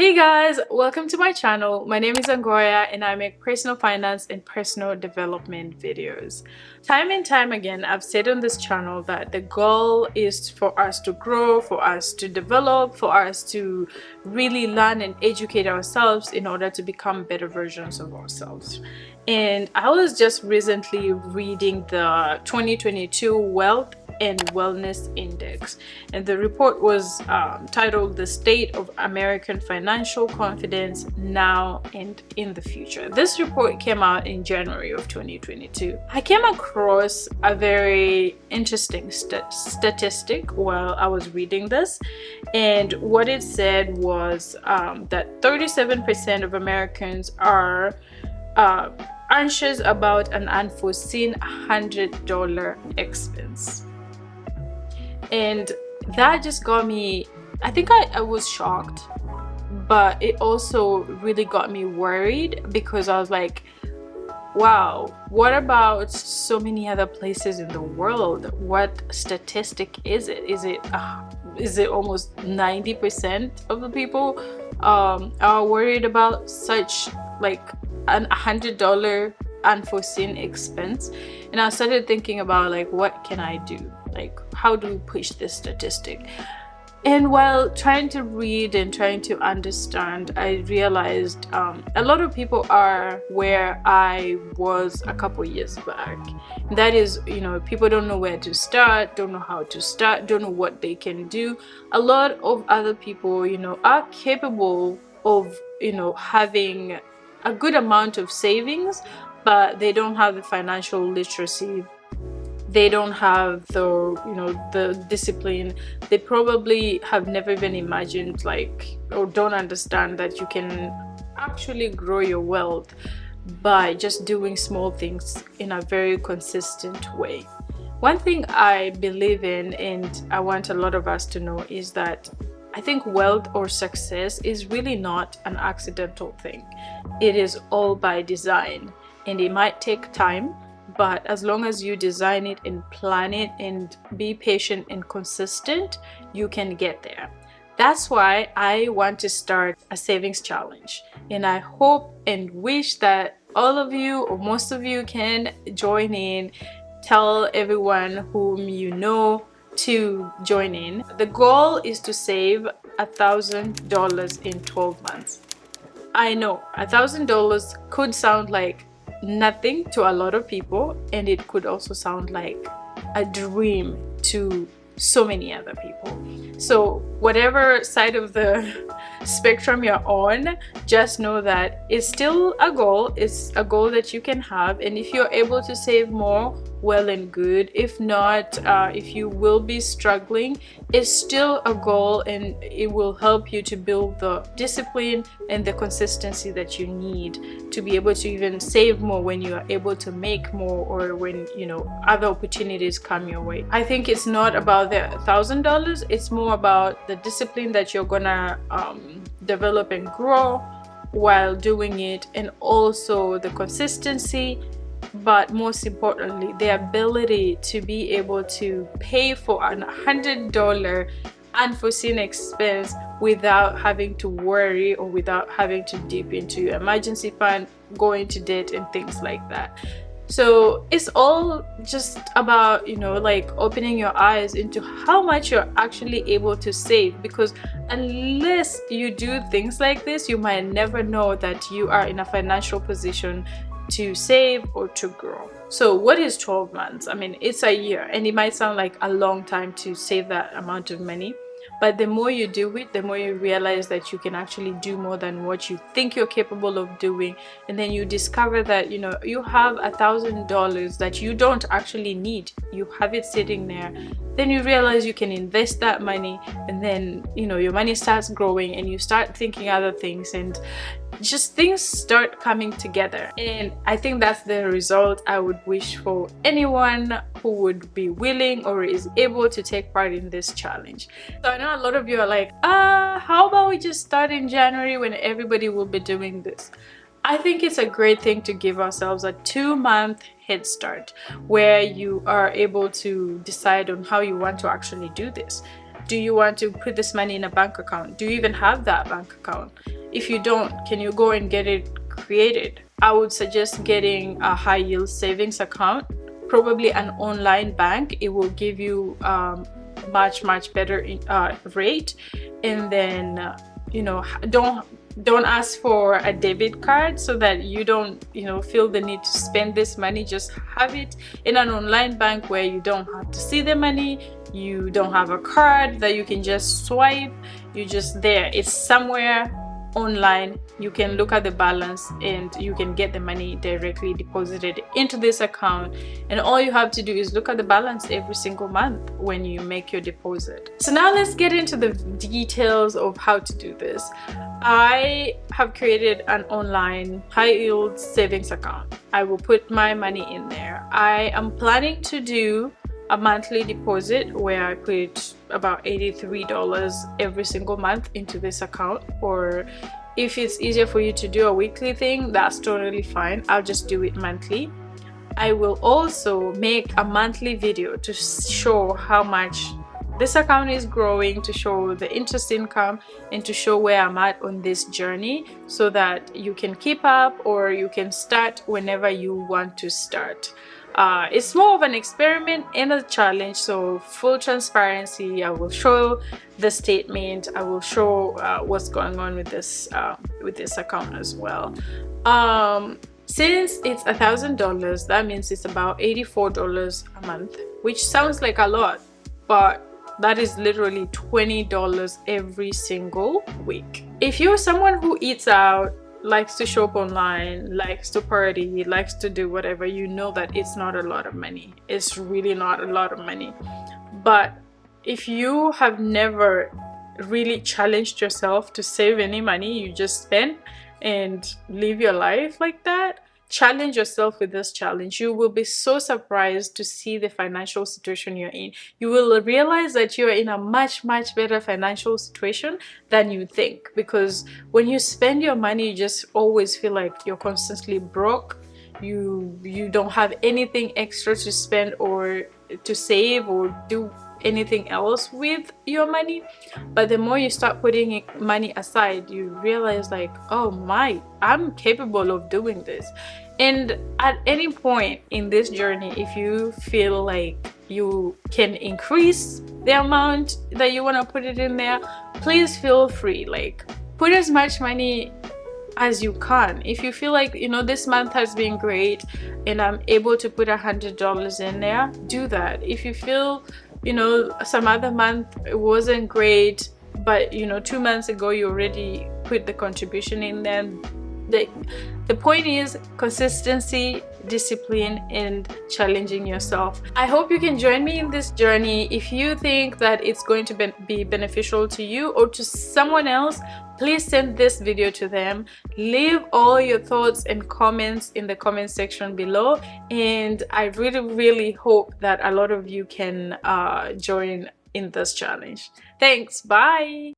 Hey guys, welcome to my channel. My name is Angoya and I make personal finance and personal development videos. Time and time again, I've said on this channel that the goal is for us to grow, for us to develop, for us to really learn and educate ourselves in order to become better versions of ourselves. And I was just recently reading the 2022 Wealth and Wellness Index, and the report was titled The State of American Financial Confidence Now and in the Future. This report came out in January of 2022. I came across a very interesting statistic while I was reading this, and what it said was that 37% of Americans are anxious about an unforeseen $100 expense. And that just got me, I think I was shocked, but it also really got me worried because I was like, wow, what about so many other places in the world? What statistic is it? Is it almost 90% of the people are worried about such like an $100 unforeseen expense? And I started thinking about like, what can I do? Like, how do we push this statistic? And while trying to read and trying to understand, I realized a lot of people are where I was a couple years back. That is, people don't know where to start, don't know how to start, don't know what they can do. A lot of other people, are capable of, having a good amount of savings, but they don't have the financial literacy. They don't have the discipline. They probably have never even imagined or don't understand that you can actually grow your wealth by just doing small things in a very consistent way. One thing I believe in, and I want a lot of us to know, is that I think wealth or success is really not an accidental thing. It is all by design, and it might take time, but as long as you design it and plan it and be patient and consistent, you can get there. That's why I want to start a savings challenge, and I hope and wish that all of you or most of you can join in. Tell everyone whom you know to join in. The goal is to save $1,000 in 12 months. I know $1,000 could sound like nothing to a lot of people, and it could also sound like a dream to so many other people. So whatever side of the spectrum you're on, just know that it's still a goal. It's a goal that you can have, and if you're able to save more, well and good. If not, if you will be struggling, it's still a goal, and it will help you to build the discipline and the consistency that you need to be able to even save more when you are able to make more, or when other opportunities come your way. I think it's not about the $1,000, it's more about the discipline that you're gonna develop and grow while doing it, and also the consistency, but most importantly, the ability to be able to pay for an $100 unforeseen expense without having to worry, or without having to dip into your emergency fund, go into debt and things like that. So it's all just about opening your eyes into how much you're actually able to save, because unless you do things like this, you might never know that you are in a financial position to save or to grow. So what is 12 months? I mean, it's a year, and it might sound like a long time to save that amount of money, but the more you do it, the more you realize that you can actually do more than what you think you're capable of doing. And then you discover that you have $1,000 that you don't actually need. You have it sitting there. Then you realize you can invest that money, and then your money starts growing, and you start thinking other things, and just things start coming together. And I think that's the result I would wish for anyone who would be willing or is able to take part in this challenge. So I know a lot of you are like, how about we just start in January when everybody will be doing this? I think it's a great thing to give ourselves a 2-month head start, where you are able to decide on how you want to actually do this. Do you want to put this money in a bank account? Do you even have that bank account? If you don't, can you go and get it created? I would suggest getting a high yield savings account, probably an online bank. It will give you much better rate. And then you know, don't ask for a debit card so that you don't, you know, feel the need to spend this money. Just have it in an online bank where you don't have to see the money, you don't have a card that you can just swipe, you just there, it's somewhere online. You can look at the balance and you can get the money directly deposited into this account, and all you have to do is look at the balance every single month when you make your deposit. So now let's get into the details of how to do this. I have created an online high yield savings account. I will put my money in there. I am planning to do a monthly deposit where I put about $83 every single month into this account, or if it's easier for you to do a weekly thing, that's totally fine. I'll just do it monthly. I will also make a monthly video to show how much this account is growing, to show the interest income, and to show where I'm at on this journey, so that you can keep up or you can start whenever you want to start. It's more of an experiment and a challenge, so full transparency. I will show the statement, I will show what's going on with this account as well. Since it's $1,000, that means it's about $84 a month, which sounds like a lot, but that is literally $20 every single week. If you're someone who eats out, likes to shop online, likes to party, likes to do whatever, you know that it's not a lot of money. It's really not a lot of money. But if you have never really challenged yourself to save any money, you just spend and live your life like that, challenge yourself with this challenge. You will be so surprised to see the financial situation you're in. You will realize that you're in a much better financial situation than you think, because when you spend your money, you just always feel like you're constantly broke. You don't have anything extra to spend or to save or do anything else with your money. But the more you start putting money aside, you realize like, oh my, I'm capable of doing this. And at any point in this journey, if you feel like you can increase the amount that you want to put it in there, please feel free. Like, put as much money as you can. If you feel like, you know, this month has been great and I'm able to put $100 in there, do that. If you feel, you know, some other month it wasn't great, but you know, 2 months ago you already put the contribution in there, the point is consistency, discipline, and challenging yourself. I hope you can join me in this journey. If you think that it's going to be beneficial to you or to someone else, please send this video to them. Leave all your thoughts and comments in the comment section below, and I really hope that a lot of you can join in this challenge. Thanks, bye.